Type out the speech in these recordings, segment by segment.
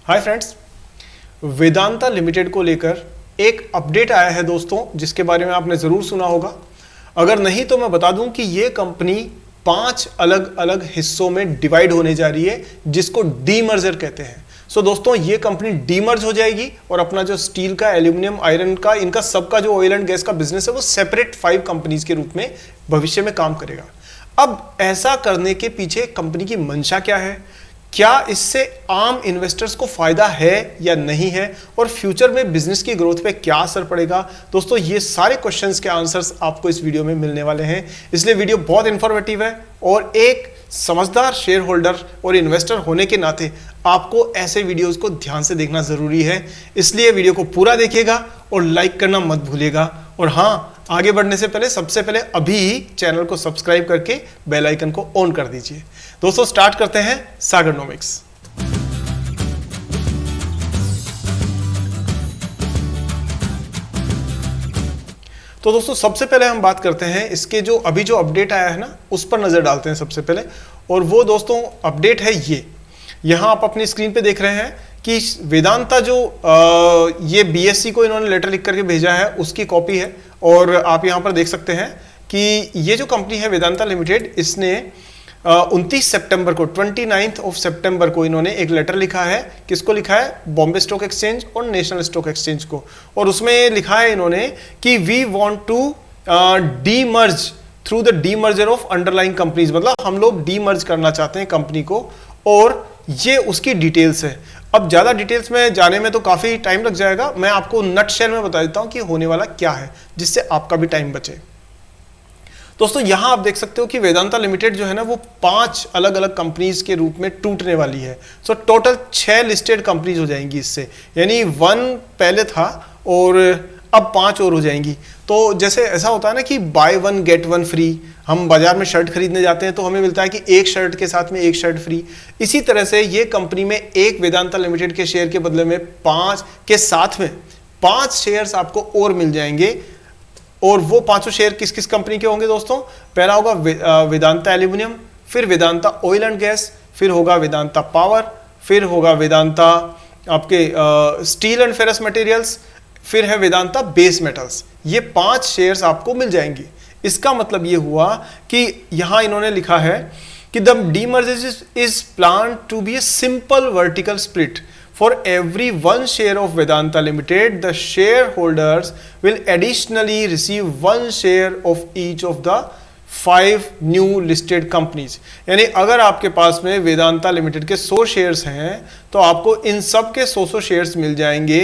Hi friends, Vedanta limited को लेकर एक अपडेट आया है दोस्तों, जिसके बारे में आपने ज़रूर सुना होगा। अगर नहीं तो मैं बता दूं कि ये कंपनी 5 अलग अलग हिस्सों में डिवाइड होने जा रही है, जिसको डीमर्जर कहते हैं। सो दोस्तों, ये कंपनी डीमर्ज हो जाएगी और अपना जो स्टील का, एल्यूमिनियम, आयरन का, इनका सबका जो ऑयल एंड गैस का बिजनेस है वो सेपरेट 5 कंपनीज के रूप में भविष्य में काम करेगा। अब ऐसा करने के पीछे कंपनी की मंशा क्या है, क्या इससे आम इन्वेस्टर्स को फायदा है या नहीं है, और फ्यूचर में बिजनेस की ग्रोथ पे क्या असर पड़ेगा। दोस्तों, ये सारे क्वेश्चंस के आंसर्स आपको इस वीडियो में मिलने वाले हैं, इसलिए वीडियो बहुत इंफॉर्मेटिव है और एक समझदार शेयर होल्डर और इन्वेस्टर होने के नाते आपको ऐसे वीडियोस को ध्यान से देखना जरूरी है। इसलिए वीडियो को पूरा देखिएगा और लाइक करना मत भूलिएगा। और हाँ, आगे बढ़ने से पहले सबसे पहले अभी चैनल को सब्सक्राइब करके बेल आइकन को ऑन कर दीजिए। दोस्तों, स्टार्ट करते हैं सागरनोमिक्स। तो दोस्तों, सबसे पहले हम बात करते हैं इसके जो अभी जो अपडेट आया है ना, उस पर नजर डालते हैं सबसे पहले। और वो दोस्तों अपडेट है ये, यहां आप अपनी स्क्रीन पे देख रहे हैं कि वेदांता जो ये बीएससी को इन्होंने लेटर लिख करके भेजा है, उसकी कॉपी है। और आप यहां पर देख सकते हैं कि ये जो कंपनी है वेदांता लिमिटेड, इसने 29 सितंबर को, 29 ऑफ सितंबर को इन्होंने एक लेटर लिखा है। किसको लिखा है? बॉम्बे स्टॉक एक्सचेंज और नेशनल स्टॉक एक्सचेंज को। और उसमें लिखा है इन्होंने कि we want to demerge through the demerger of underlying companies, मतलब हम लोग डीमर्ज करना चाहते हैं कंपनी को, और ये उसकी डिटेल्स है। अब ज्यादा डिटेल्स में जाने में तो काफी टाइम लग जाएगा, मैं आपको नटशेल में बता देता हूं कि होने वाला क्या है, जिससे आपका भी टाइम बचे। दोस्तों, यहां आप देख सकते हो कि वेदांता लिमिटेड जो है ना, वो 5 अलग अलग कंपनीज के रूप में टूटने वाली है। सो टोटल 6 लिस्टेड कंपनीज हो जाएंगी इससे, यानी 1 पहले था और अब 5 और हो जाएंगी। तो जैसे ऐसा होता है ना कि बाय 1 गेट 1 फ्री, हम बाजार में शर्ट खरीदने जाते हैं तो हमें मिलता है कि एक शर्ट के साथ में एक शर्ट फ्री। इसी तरह से ये कंपनी में एक वेदांता लिमिटेड के शेयर के बदले में 5 के साथ में 5 शेयर्स आपको और मिल जाएंगे। और वो 5 शेयर किस किस कंपनी के होंगे दोस्तों? पहला होगा वेदांता एल्यूमिनियम, फिर वेदांता ऑयल एंड गैस, फिर होगा वेदांता पावर, फिर होगा वेदांता आपके स्टील एंड फेरस मटेरियल्स, फिर है वेदांता बेस मेटल्स। ये 5 शेयर्स आपको मिल जाएंगे। इसका मतलब ये हुआ कि यहां इन्होंने लिखा है कि the demerger is plan to be a simple vertical split. For every 1 share of Vedanta Limited, the shareholders will additionally receive 1 share of each of the 5 new listed companies. यानी अगर आपके पास में वेदांता लिमिटेड के 100 शेयर्स हैं तो आपको इन सब के 100 शेयर्स मिल जाएंगे,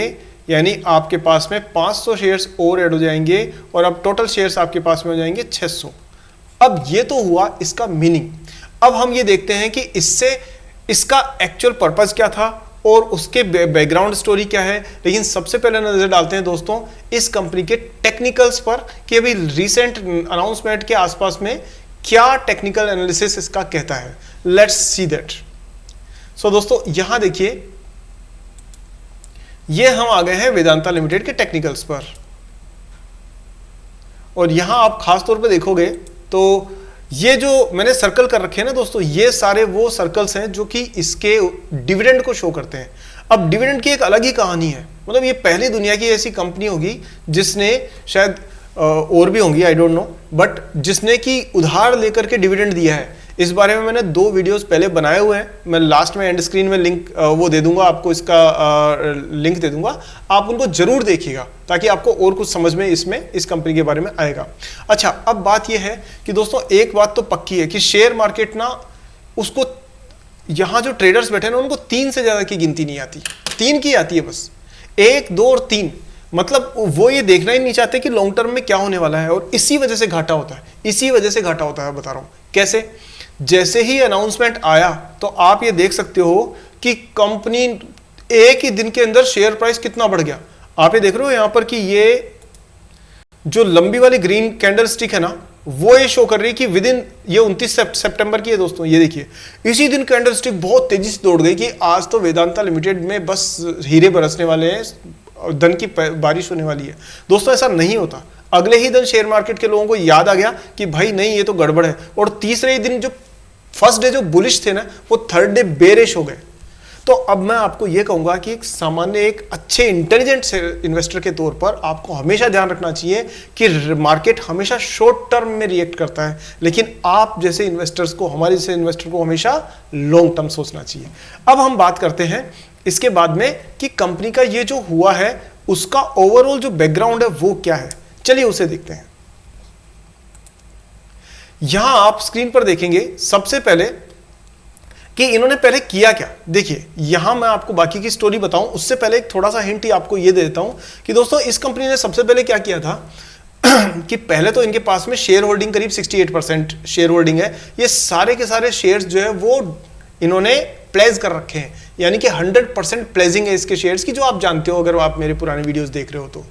यानी आपके पास में 500 शेयर्स और ऐड हो जाएंगे और अब टोटल शेयर्स आपके पास में हो जाएंगे 600। अब ये तो हुआ इसका मीनिंग। अब हम ये देखते हैं कि इससे इसका एक्चुअल पर्पस क्या था और उसके बैकग्राउंड स्टोरी क्या है। लेकिन सबसे पहले नजर डालते हैं दोस्तों इस कंपनी के टेक्निकल्स पर कि अभी रिसेंट अनाउंसमेंट के आसपास में क्या टेक्निकल एनालिसिस इसका कहता है। Let's see that. सो दोस्तों, यहां देखिए, ये हम आ गए हैं वेदांता लिमिटेड के टेक्निकल्स पर, और यहां आप खास तौर पे देखोगे तो ये जो मैंने सर्कल कर रखे हैं ना दोस्तों, ये सारे वो सर्कल्स हैं जो कि इसके डिविडेंड को शो करते हैं। अब डिविडेंड की एक अलग ही कहानी है, मतलब ये पहली दुनिया की ऐसी कंपनी होगी जिसने, शायद और भी होंगी, आई डोंट नो, बट जिसने कि उधार लेकर के डिविडेंड दिया है। इस बारे में मैंने 2 वीडियोस पहले बनाए हुए हैं, मैं लास्ट में एंड स्क्रीन में लिंक वो दे दूंगा आपको, इसका लिंक दे दूंगा, आप उनको जरूर देखिएगा ताकि आपको और कुछ समझ में इस कंपनी के बारे में आएगा। अच्छा, अब बात ये है कि दोस्तों एक बात तो पक्की है कि शेयर मार्केट ना, उसको यहाँ जो ट्रेडर्स बैठे ना, उनको 3 से ज्यादा की गिनती नहीं आती, 3 की आती है बस, 1, 2 और 3। मतलब वो ये देखना ही नहीं चाहते कि लॉन्ग टर्म में क्या होने वाला है, और इसी वजह से घाटा होता है, इसी वजह से घाटा होता है। बता रहा हूं कैसे। जैसे ही अनाउंसमेंट आया तो आप ये देख सकते हो कि कंपनी एक ही दिन के अंदर शेयर प्राइस कितना बढ़ गया। आप ये देख रहे हो यहां पर कि ये जो लंबी वाली ग्रीन कैंडल स्टिक है ना, वो ये शो कर रही है कि विद इन, ये 29 सितंबर की है दोस्तों, ये देखिए इसी दिन कैंडल स्टिक बहुत तेजी से दौड़ गई कि आज तो वेदांता लिमिटेड में बस हीरे बरसने वाले हैं, धन की बारिश होने वाली है। दोस्तों ऐसा नहीं होता। अगले ही दिन शेयर मार्केट के लोगों को याद आ गया कि भाई नहीं, ये तो गड़बड़ है, और तीसरे ही दिन जो फर्स्ट डे जो बुलिश थे ना, वो थर्ड डे बेरिश हो गए। तो अब मैं आपको यह कहूंगा कि एक सामान्य, एक अच्छे इंटेलिजेंट इन्वेस्टर के तौर पर आपको हमेशा ध्यान रखना चाहिए कि मार्केट हमेशा शॉर्ट टर्म में रिएक्ट करता है, लेकिन आप जैसे इन्वेस्टर्स को, हमारे जैसे इन्वेस्टर को हमेशा लॉन्ग टर्म सोचना चाहिए। अब हम बात करते हैं इसके बाद में कि कंपनी का ये जो हुआ है उसका ओवरऑल जो बैकग्राउंड है वो क्या है, चलिए उसे देखते हैं। यहां आप स्क्रीन पर देखेंगे सबसे पहले कि इन्होंने पहले किया क्या। देखिए यहां मैं आपको बाकी की स्टोरी बताऊं उससे पहले एक थोड़ा सा हिंट ही आपको यह दे देता हूं कि दोस्तों इस कंपनी ने सबसे पहले क्या किया था कि पहले तो इनके पास में शेयर होल्डिंग करीब 68% शेयर होल्डिंग है। ये सारे के सारे शेयर्स जो है वो इन्होंने प्लेज कर रखे हैं, यानी कि 100% प्लेजिंग है इसके शेयर्स की, जो आप जानते हो अगर आप मेरे पुराने वीडियोस देख रहे हो तो।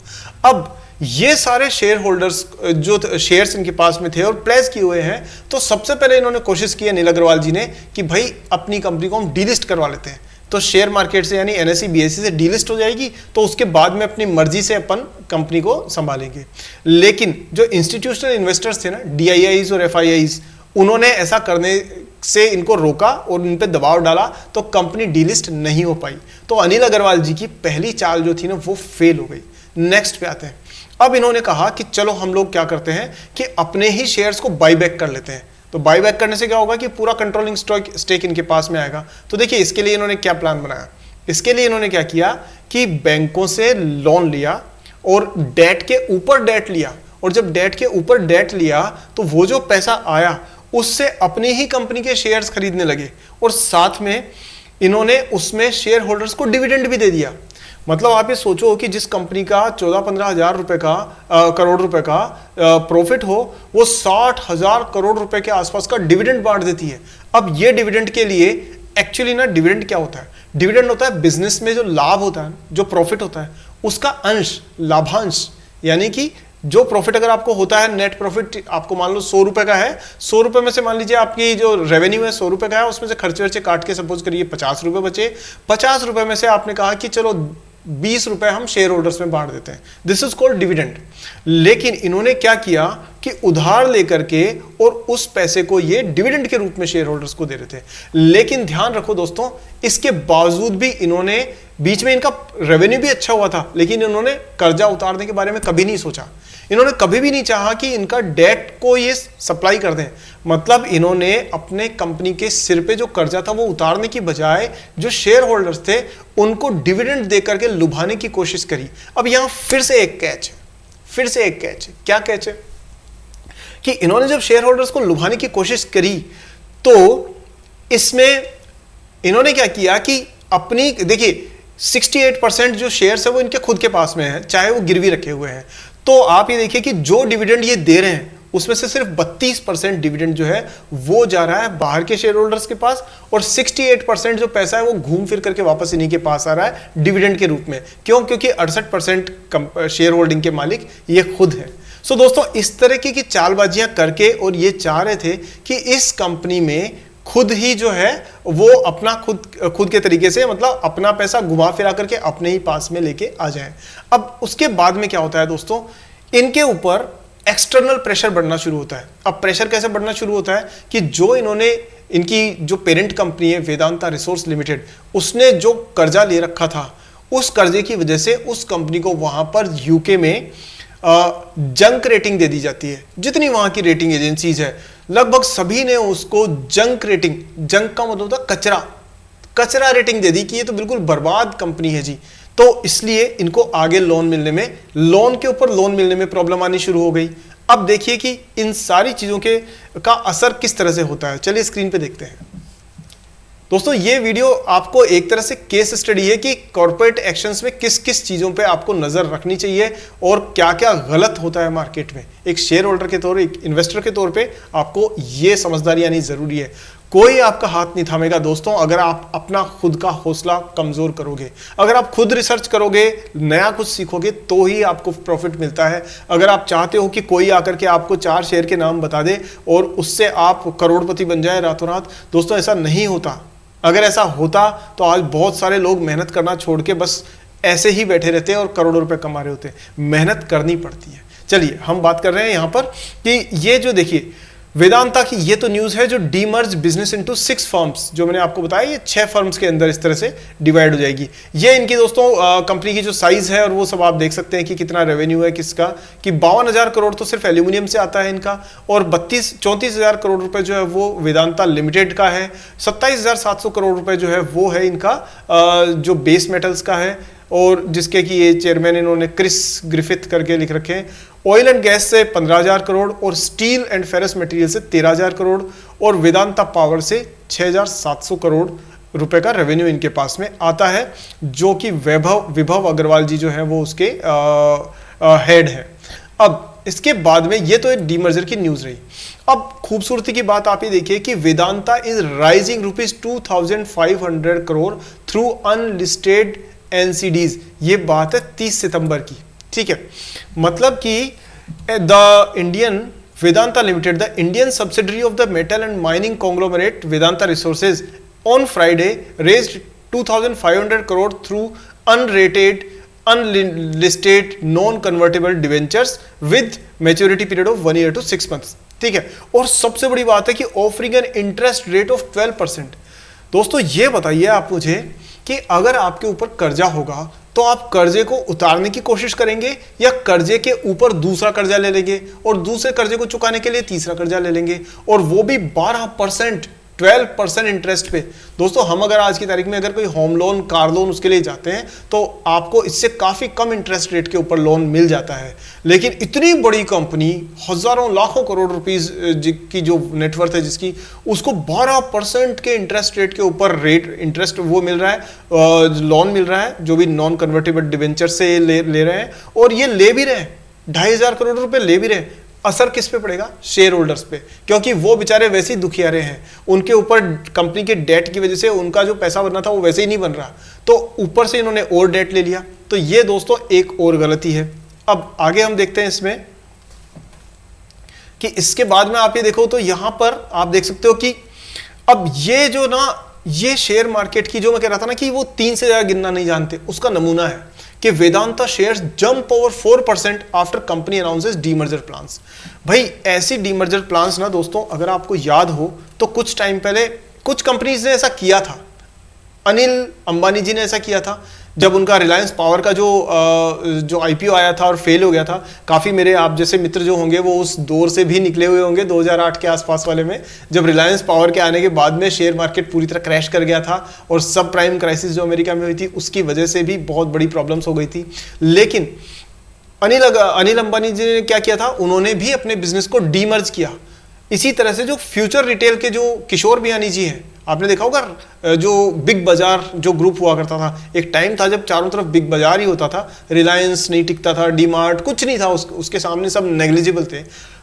अब ये सारे शेयर होल्डर्स जो शेयर्स इनके पास में थे और प्लेज किए हुए हैं, तो सबसे पहले इन्होंने कोशिश की है नील अग्रवाल जी ने कि भाई अपनी कंपनी को हम डीलिस्ट करवा लेते हैं, तो शेयर मार्केट से यानी एनएसई बीएसई से डीलिस्ट हो जाएगी, तो उसके बाद में अपनी मर्जी से अपन कंपनी को संभालेंगे। लेकिन जो इंस्टीट्यूशनल इन्वेस्टर्स थे ना, डीआईआईज और एफआईआईज, उन्होंने ऐसा करने से इनको रोका और इन पे दबाव डाला, तो कंपनी डीलिस्ट नहीं हो पाई। तो अनिल अग्रवाल जी की पहली चाल जो थी ना वो फेल हो गई। नेक्स्ट पे आते हैं। अब इन्होंने कहा कि चलो हम लोग क्या करते हैं कि अपने ही शेयर्स को बाईबैक कर लेते हैं। तो बाईबैक करने से क्या होगा कि पूरा कंट्रोलिंग स्टेक इनके पास में आएगा। तो देखिए इसके लिए इन्होंने क्या प्लान बनाया। इसके लिए इन्होंने क्या किया कि बैंकों से लोन लिया और डेट के ऊपर डेट लिया, और जब डेट के ऊपर डेट लिया तो वो जो पैसा आया उससे अपनी ही कंपनी के शेयर्स खरीदने लगे, और साथ में इन्होंने उसमें शेयर होल्डर्स को डिविडेंड भी दे दिया। मतलब आप ये सोचो कि जिस कंपनी का 14-15 हजार रुपए का करोड़ रुपए का प्रॉफिट हो, वो 60,000 करोड़ रुपए के आसपास का डिविडेंड बांट देती है। अब ये डिविडेंड के लिए एक्चुअली ना, डिविडेंड क्या होता है? डिविडेंड होता है बिजनेस में जो लाभ होता है, जो प्रॉफिट होता है उसका अंश, लाभांश। यानी कि जो प्रॉफिट अगर आपको होता है, नेट प्रॉफिट आपको मान लो 100 रुपए का है, 100 रुपए में से मान लीजिए आपकी जो रेवेन्यू है 100 रुपए का है, उसमें से खर्चे वर्चे काट के सपोज करिए 50 रुपए बचे। 50 रुपए में से आपने कहा कि चलो 20 रुपए हम शेयर होल्डर्स में बांट देते हैं, दिस इज कॉल्ड डिविडेंड। लेकिन इन्होंने क्या किया कि उधार लेकर के और उस पैसे को ये डिविडेंड के रूप में शेयर होल्डर्स को दे रहे थे। लेकिन ध्यान रखो दोस्तों, इसके बावजूद भी इन्होंने, बीच में इनका रेवेन्यू भी अच्छा हुआ था, लेकिन इन्होंने कर्जा उतारने के बारे में कभी नहीं सोचा। इन्होंने कभी भी नहीं चाहा कि इनका डेट को ये सप्लाई कर दें। मतलब इन्होंने अपने कंपनी के सिर पे जो कर्जा था वो उतारने की बजाय जो शेयर होल्डर्स थे उनको डिविडेंड देकर के लुभाने की कोशिश करी। अब यहां फिर से एक कैच है, फिर से एक कैच है। क्या कैच है कि इन्होंने जब शेयर होल्डर्स को लुभाने की कोशिश करी तो इसमें इन्होंने क्या किया कि अपनी, देखिए 68% जो शेयर्स है वो इनके खुद के पास में है, चाहे वो गिरवी रखे हुए हैं। तो आप ये देखिए कि जो डिविडेंड ये दे रहे हैं उसमें से सिर्फ 32% डिविडेंड जो है वो जा रहा है बाहर के शेयर होल्डर्स के पास, और 68% जो पैसा है वो घूम फिर करके वापस इन्हीं के पास आ रहा है डिविडेंड के रूप में। क्यों? क्योंकि 68% शेयर होल्डिंग के मालिक ये खुद है। सो दोस्तों, इस तरह की चालबाजियां करके और ये चाह रहे थे कि इस कंपनी में खुद ही जो है वो अपना खुद के तरीके से, मतलब अपना पैसा घुमा फिरा करके अपने ही पास में लेके आ जाए। अब उसके बाद में क्या होता है दोस्तों, इनके ऊपर एक्सटर्नल प्रेशर बढ़ना शुरू होता है। अब प्रेशर कैसे बढ़ना शुरू होता है कि जो इन्होंने, इनकी जो पेरेंट कंपनी है वेदांता रिसोर्स लिमिटेड, उसने जो कर्जा ले रखा था, उस कर्जे की वजह से उस कंपनी को वहां पर यूके में जंक रेटिंग दे दी जाती है। जितनी वहां की रेटिंग एजेंसीज है लगभग सभी ने उसको जंक रेटिंग, जंक का मतलब होता है कचरा रेटिंग दे दी कि ये तो बिल्कुल बर्बाद कंपनी है जी। तो इसलिए इनको आगे लोन मिलने में, लोन के ऊपर लोन मिलने में प्रॉब्लम आनी शुरू हो गई। अब देखिए कि इन सारी चीजों का असर किस तरह से होता है, चलिए स्क्रीन पे देखते हैं। दोस्तों ये वीडियो आपको एक तरह से केस स्टडी है कि कॉर्पोरेट एक्शंस में किस किस चीज़ों पे आपको नज़र रखनी चाहिए और क्या क्या गलत होता है मार्केट में। एक शेयर होल्डर के तौर, एक इन्वेस्टर के तौर पे आपको ये समझदारी आनी ज़रूरी है। कोई आपका हाथ नहीं थामेगा दोस्तों अगर आप अपना खुद का हौसला कमज़ोर करोगे। अगर आप खुद रिसर्च करोगे, नया कुछ सीखोगे तो ही आपको प्रॉफिट मिलता है। अगर आप चाहते हो कि कोई आकर के आपको 4 शेयर के नाम बता दे और उससे आप करोड़पति बन जाए रातों रात, दोस्तों ऐसा नहीं होता। अगर ऐसा होता तो आज बहुत सारे लोग मेहनत करना छोड़ के बस ऐसे ही बैठे रहते हैं और करोड़ों रुपए कमा रहे होते हैं। मेहनत करनी पड़ती है। चलिए हम बात कर रहे हैं यहाँ पर कि ये जो देखिए वेदांता की ये तो न्यूज है जो डीमर्ज बिजनेस इनटू 6 फर्म्स, जो मैंने आपको बताया ये 6 फर्म्स के अंदर इस तरह से डिवाइड हो जाएगी। ये इनकी दोस्तों कंपनी की जो साइज है और वो सब आप देख सकते हैं कि कितना रेवेन्यू है किसका, कि 52,000 करोड़ तो सिर्फ एल्यूमिनियम से आता है इनका, और 34,000 करोड़ रुपए जो है वो वेदांता लिमिटेड का है, 27,700 करोड़ रुपए जो है वो है इनका जो बेस मेटल्स का है, और जिसके कि ये चेयरमैन इन्होंने क्रिस ग्रिफिथ करके लिख रखे हैं। ऑयल एंड गैस से 15,000 करोड़, और स्टील एंड फेरस मटेरियल से 13,000 करोड़, और वेदांता पावर से 6,700 करोड़ रुपए का रेवेन्यू इनके पास में आता है, जो कि विभव अग्रवाल जी जो है वो उसके हेड है। अब इसके बाद में ये तो एक डीमर्जर की न्यूज रही। अब खूबसूरती की बात आप ये देखिए कि Vedanta is rising ₹2,500 crore through unlisted NCDs. ये बात है 30 सितंबर की, ठीक है। मतलब कि the Indian Vedanta limited, the Indian subsidiary of the metal and mining conglomerate Vedanta resources on Friday raised 2,500 crore through unrated unlisted non convertible debentures with maturity period of 1 year to 6 months, ठीक है। और सबसे बड़ी बात है कि offering an interest rate of 12%। दोस्तों ये बताइए आप मुझे कि अगर आपके ऊपर कर्जा होगा तो आप कर्जे को उतारने की कोशिश करेंगे या कर्जे के ऊपर दूसरा कर्जा ले लेंगे और दूसरे कर्जे को चुकाने के लिए तीसरा कर्जा ले लेंगे, और वो भी 12%, 12% इंटरेस्ट पे। दोस्तों हम अगर आज की तारीख में अगर कोई होम लोन, कार लोन उसके लिए जाते हैं तो आपको इससे काफी कम इंटरेस्ट रेट के ऊपर लोन मिल जाता है, लेकिन इतनी बड़ी कंपनी हजारों लाखों करोड़ रुपीस की जो नेटवर्थ है जिसकी, उसको 12% के इंटरेस्ट रेट के ऊपर रेट इंटरेस्ट वो मिल रहा है, लोन मिल रहा है, जो भी नॉन कन्वर्टेबल डिवेंचर से ले रहे हैं, और ये ले भी रहे हैं 2,500 करोड़ रुपए ले भी रहे हैं। असर किस पे पड़ेगा? शेयर होल्डर्स पे, क्योंकि वो बेचारे वैसे ही दुखियारे हैं, उनके ऊपर कंपनी के डेट की वजह से उनका जो पैसा बनना था वो वैसे ही नहीं बन रहा, तो ऊपर से इन्होंने और डेट ले लिया। तो ये दोस्तों एक और गलती है। अब आगे हम देखते हैं इसमें कि इसके बाद में आप ये देखो तो यहां पर आप देख सकते हो कि अब ये जो ना ये शेयर मार्केट की जो मैं कह रहा था ना कि वो 3 से ज्यादा गिनना नहीं जानते, उसका नमूना है कि Vedanta shares jump over 4% after company announces demerger plans. भाई ऐसी डीमर्जर प्लान्स ना दोस्तों अगर आपको याद हो तो कुछ टाइम पहले कुछ कंपनीज ने ऐसा किया था। अनिल अंबानी जी ने ऐसा किया था जब उनका रिलायंस पावर का जो आईपीओ आया था और फेल हो गया था। काफ़ी मेरे आप जैसे मित्र जो होंगे वो उस दौर से भी निकले हुए होंगे 2008 के आसपास वाले में, जब रिलायंस पावर के आने के बाद में शेयर मार्केट पूरी तरह क्रैश कर गया था और सब प्राइम क्राइसिस जो अमेरिका में हुई थी उसकी वजह से भी बहुत बड़ी प्रॉब्लम्स हो गई थी। लेकिन अनिल अंबानी जी ने क्या किया था, उन्होंने भी अपने बिजनेस को डीमर्ज किया। इसी तरह से जो फ्यूचर रिटेल के जो किशोर बियानी जी हैं, आपने देखा होगा जो बिग बाजार जो ग्रुप हुआ करता था, एक टाइम था जब चारों तरफ बिग बाजार ही होता था, रिलायंस नहीं टिकता था, डी मार्ट कुछ नहीं था, उसके सामने सब नेग्लिजिबल थे।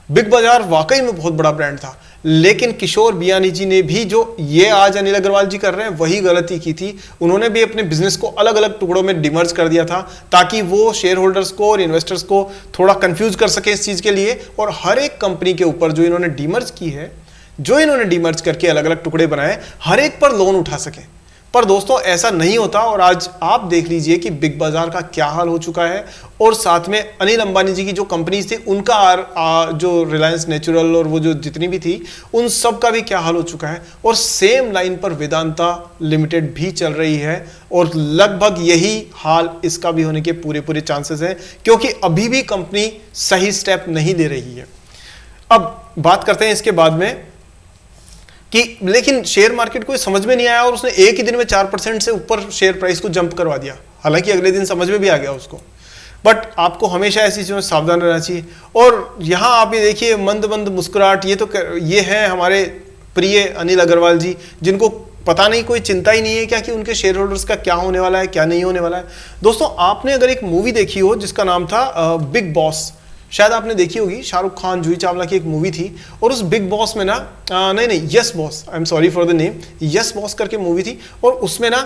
बिग बाजार वाकई में बहुत बड़ा ब्रांड था, लेकिन किशोर बियानी जी ने भी जो ये आज अनिल अग्रवाल जी कर रहे हैं वही गलती की थी। उन्होंने भी अपने बिजनेस को अलग अलग टुकड़ों में डिमर्ज कर दिया था ताकि वो शेयर होल्डर्स को और इन्वेस्टर्स को थोड़ा कंफ्यूज कर सके इस चीज के लिए, और हर एक कंपनी के ऊपर जो इन्होंने डीमर्ज की है, जो इन्होंने डीमर्ज करके अलग अलग टुकड़े बनाए, हर एक पर लोन उठा सके। पर दोस्तों ऐसा नहीं होता, और आज आप देख लीजिए कि बिग बाजार का क्या हाल हो चुका है, और साथ में अनिल अंबानी जी की जो कंपनीज थी उनका जो रिलायंस नेचुरल और वो जो जितनी भी थी उन सब का भी क्या हाल हो चुका है। और सेम लाइन पर वेदांता लिमिटेड भी चल रही है, और लगभग यही हाल इसका भी होने के पूरे चांसेस हैं, क्योंकि अभी भी कंपनी सही स्टेप नहीं ले रही है। अब बात करते हैं इसके बाद में कि लेकिन शेयर मार्केट को समझ में नहीं आया और उसने एक ही दिन में 4% से ऊपर शेयर प्राइस को जंप करवा दिया, हालांकि अगले दिन समझ में भी आ गया उसको। बट आपको हमेशा ऐसी चीज़ों में सावधान रहना चाहिए। और यहाँ आप ये देखिए मंद मंद मुस्कुराहट, ये हैं हमारे प्रिय अनिल अग्रवाल जी, जिनको पता नहीं, कोई चिंता ही नहीं है क्या कि उनके शेयर होल्डर्स का क्या होने वाला है, क्या नहीं होने वाला है। दोस्तों आपने अगर एक मूवी देखी हो जिसका नाम था बिग बॉस, शायद आपने देखी होगी, शाहरुख खान जूही चावला की एक मूवी थी, और उस बिग बॉस में ना नहीं yes boss, I am sorry for the name, yes boss करके मूवी थी, और उसमें ना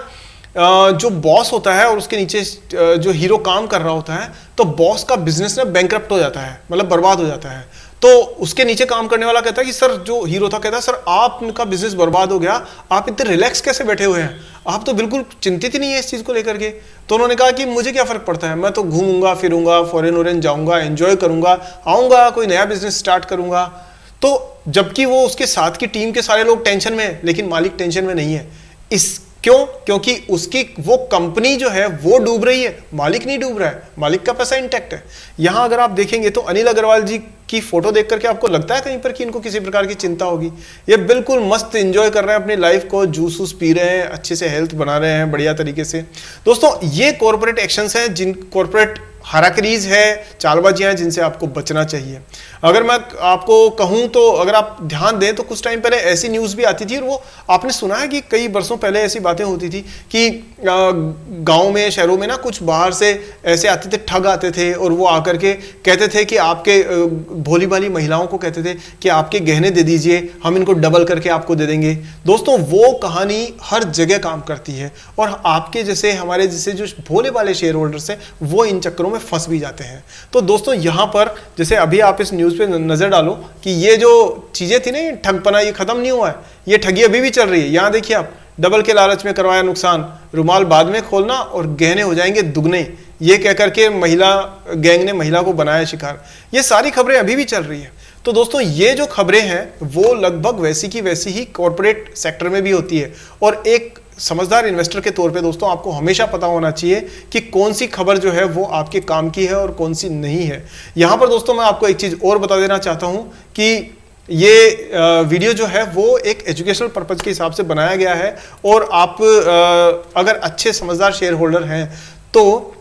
जो बॉस होता है और उसके नीचे जो हीरो काम कर रहा होता है, तो बॉस का बिजनेस ना बैंकरप्ट हो जाता है, मतलब बर्बाद हो जाता है। तो उसके नीचे काम करने वाला कहता है कि सर, जो हीरो था कहता है सर आपका बिजनेस बर्बाद हो गया, आप इतने रिलैक्स कैसे बैठे हुए हैं, आप तो बिल्कुल चिंतित ही नहीं है इस चीज को लेकर के। तो उन्होंने कहा कि मुझे क्या फर्क पड़ता है, मैं तो घूमूंगा फिरूंगा, फॉरेन वॉरेन जाऊंगा, एंजॉय करूंगा, आऊंगा, कोई नया बिजनेस स्टार्ट करूंगा। तो जबकि वो उसके साथ की टीम के सारे लोग टेंशन में है, लेकिन मालिक टेंशन में नहीं है। क्यों? क्योंकि उसकी वो कंपनी जो है वो डूब रही है, मालिक नहीं डूब रहा है, मालिक का पैसा इंटैक्ट है। यहां अगर आप देखेंगे तो अनिल अग्रवाल जी की फोटो देख करके आपको लगता है कहीं पर कि इनको किसी प्रकार की चिंता होगी? ये बिल्कुल मस्त एंजॉय कर रहे हैं अपनी लाइफ को, जूस वूस पी रहे हैं, अच्छे से हेल्थ बना रहे हैं बढ़िया तरीके से। दोस्तों ये कॉर्पोरेट एक्शंस हैं, जिन कॉर्पोरेट हराकरीज है, चालबाजियां हैं, जिनसे आपको बचना चाहिए। अगर मैं आपको कहूं तो अगर आप ध्यान दें तो कुछ टाइम पहले ऐसी न्यूज़ भी आती थी, और वो आपने सुना है कि कई बरसों पहले ऐसी बातें होती थी कि गांव में, शहरों में ना कुछ बाहर से ऐसे आते थे, ठग आते थे, और वो आकर के कहते थे कि आपके भोली भाली महिलाओं को कहते थे कि आपके गहने दे दीजिए, हम इनको डबल करके आपको दे देंगे। दोस्तों वो कहानी हर जगह काम करती है, और आपके जैसे, हमारे जैसे जो भोले वाले शेयर होल्डर्स हैं वो इन चक्करों में फंस भी जाते हैं। तो दोस्तों यहां पर जैसे अभी आप इस न्यूज़ पे नजर डालो कि ये जो चीजें थी ना, ये ठगपना ये खत्म नहीं हुआ है, ये ठगी अभी भी चल रही है। यहां देखिए आप, डबल के लालच में करवाया नुकसान, रुमाल बाद में खोलना और गहने हो जाएंगे दुगने, ये कहकर के महिला गैंग ने महिला को बनाया शिकार। ये सारी खबरें अभी भी चल रही है। तो दोस्तों ये जो खबरें हैं वो लगभग वैसी की वैसी ही कॉर्पोरेट सेक्टर में भी होती है, और एक समझदार इन्वेस्टर के तौर पे दोस्तों आपको हमेशा पता होना चाहिए कि कौन सी खबर जो है वो आपके काम की है और कौन सी नहीं है। यहां पर दोस्तों मैं आपको एक चीज और बता देना चाहता हूं कि ये वीडियो जो है वो एक एजुकेशनल पर्पज के हिसाब से बनाया गया है, और आप अगर अच्छे समझदार शेयर होल्डर हैं तो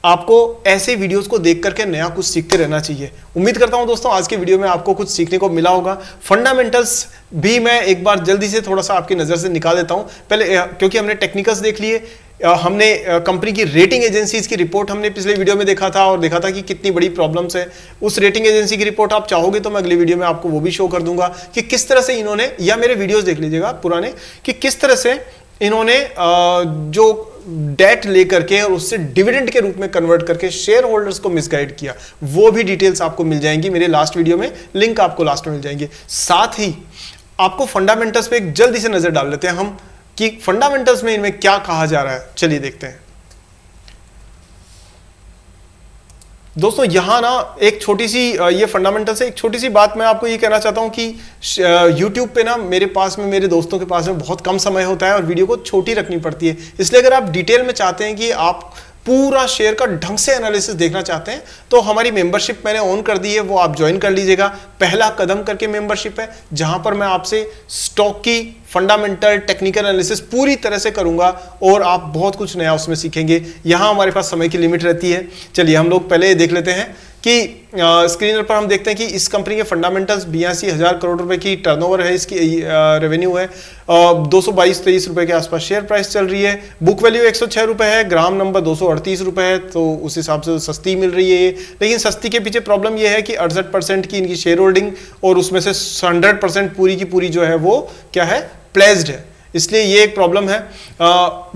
आपको ऐसे वीडियोस को देख करके नया कुछ सीखते रहना चाहिए। उम्मीद करता हूं दोस्तों आज के वीडियो में आपको कुछ सीखने को मिला होगा। फंडामेंटल्स भी मैं एक बार जल्दी से थोड़ा सा आपकी नजर से निकाल देता हूं पहले, क्योंकि हमने टेक्निकल्स देख लिए, हमने कंपनी की रेटिंग एजेंसीज की रिपोर्ट हमने पिछले वीडियो में देखा था, और देखा था कि कितनी बड़ी प्रॉब्लम्स है। उस रेटिंग एजेंसी की रिपोर्ट आप चाहोगे तो मैं अगले वीडियो में आपको वो भी शो कर दूंगा कि किस तरह से इन्होंने, या मेरे वीडियोस देख लीजिएगा पुराने, कि किस तरह से इन्होंने जो डेट लेकर के और उससे डिविडेंड के रूप में कन्वर्ट करके शेयर होल्डर्स को मिसगाइड किया। वो भी डिटेल्स आपको मिल जाएंगी मेरे लास्ट वीडियो में, लिंक आपको लास्ट में मिल जाएंगे। साथ ही आपको फंडामेंटल्स पे एक जल्दी से नजर डाल लेते हैं हम कि फंडामेंटल्स में इनमें क्या कहा जा रहा है। चलिए देखते हैं दोस्तों। यहां ना एक छोटी सी, ये फंडामेंटल से एक छोटी सी बात मैं आपको ये कहना चाहता हूं कि YouTube पे ना मेरे पास में, मेरे दोस्तों के पास में बहुत कम समय होता है और वीडियो को छोटी रखनी पड़ती है। इसलिए अगर आप डिटेल में चाहते हैं कि आप पूरा शेयर का ढंग से एनालिसिस देखना चाहते हैं तो हमारी मेंबरशिप मैंने ऑन कर दी है, वो आप ज्वाइन कर लीजिएगा। पहला कदम करके मेंबरशिप है, जहां पर मैं आपसे स्टॉक की फंडामेंटल टेक्निकल एनालिसिस पूरी तरह से करूंगा, और आप बहुत कुछ नया उसमें सीखेंगे। यहां हमारे पास समय की लिमिट रहती है। चलिए हम लोग पहले देख लेते हैं कि स्क्रीन पर हम देखते हैं कि इस कंपनी के फंडामेंटल्स 82,000 करोड़ रुपए की टर्नओवर है, इसकी रेवेन्यू है, 222-23 रुपए के आसपास शेयर प्राइस चल रही है, बुक वैल्यू 106 रुपए है, ग्राम नंबर 238 रुपए है, तो उस हिसाब से सस्ती मिल रही है ये। लेकिन सस्ती के पीछे प्रॉब्लम ये है कि 68% की इनकी शेयर होल्डिंग, और उसमें से 100% पूरी की पूरी जो है वो क्या है, प्लेज्ड है, इसलिए ये एक प्रॉब्लम है।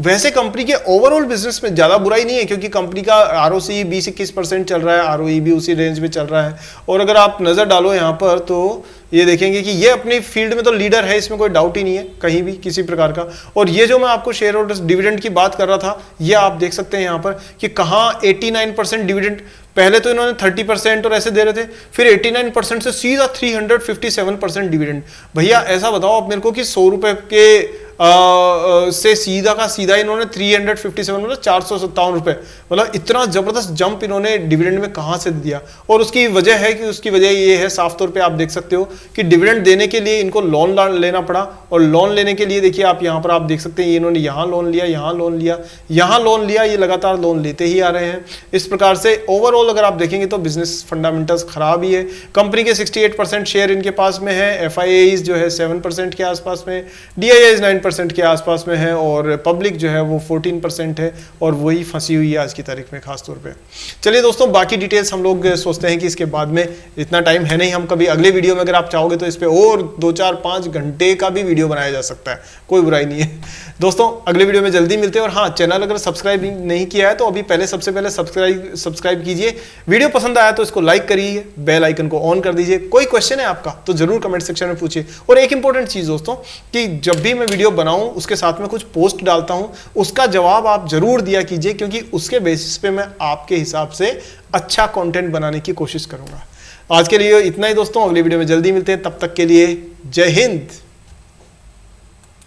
वैसे कंपनी के ओवरऑल बिजनेस में ज्यादा बुराई नहीं है, क्योंकि कंपनी का ROCE 20-21% चल रहा है, ROE भी उसी रेंज में चल रहा है। और अगर आप नजर डालो यहाँ पर तो ये देखेंगे कि ये अपनी फील्ड में तो लीडर है, इसमें कोई डाउट ही नहीं है कहीं भी किसी प्रकार का। और ये जो मैं आपको शेयर होल्डर्स डिविडेंड की बात कर रहा था, ये आप देख सकते हैं यहाँ पर कि कहाँ 89% डिविडेंड, पहले तो इन्होंने 30% और ऐसे दे रहे थे, फिर 89% से सीधा 357% डिविडेंड। भैया ऐसा बताओ आप मेरे को कि 100 रुपए के से सीधा का सीधा इन्होंने 357 मतलब 457 रुपए, मतलब इतना जबरदस्त जंप इन्होंने डिविडेंड में कहां से दिया। और उसकी वजह है कि उसकी वजह ये है, साफ तौर पे आप देख सकते हो कि डिविडेंड देने के लिए इनको लोन लेना पड़ा, और लोन लेने के लिए देखिए आप यहां पर आप देख सकते हैं इन्होंने यहां लोन लिया, यहां लोन लिया, यहां लोन लिया, ये लगातार लोन लेते ही आ रहे हैं। इस प्रकार से ओवरऑल अगर आप देखेंगे तो बिजनेस फंडामेंटल्स खराब ही है। कंपनी के 68% शेयर इनके पास में है, FIAs जो है 7% के आसपास में, DIIs 9% के आसपास में है, और पब्लिक जो है वो 14% है, और वही फंसी हुई है आज की तारीख में खास तौर पे। चलिए दोस्तों बाकी डिटेल्स हम लोग सोचते हैं कि इसके बाद में, इतना टाइम है नहीं, हम कभी अगले वीडियो में अगर आप चाहोगे तो इस पे और 2-4-5 घंटे का भी वीडियो बनाया जा सकता है, कोई बुराई नहीं है। दोस्तों अगले वीडियो में जल्दी मिलते हैं। और हाँ, चैनल अगर सब्सक्राइब नहीं किया है तो अभी सबसे पहले सब्सक्राइब कीजिए। वीडियो पसंद आया तो इसको लाइक करिए, बेल आइकन को ऑन कर दीजिए। कोई क्वेश्चन है आपका तो जरूर कमेंट सेक्शन में पूछिए। और एक इंपॉर्टेंट चीज दोस्तों, कि जब भी मैं वीडियो बनाऊं उसके साथ में कुछ पोस्ट डालता हूं, उसका जवाब आप जरूर दिया कीजिए, क्योंकि उसके बेसिस पे मैं आपके हिसाब से अच्छा कंटेंट बनाने की कोशिश करूंगा। आज के लिए इतना ही दोस्तों, अगली वीडियो में जल्दी मिलते हैं, तब तक के लिए जय हिंद।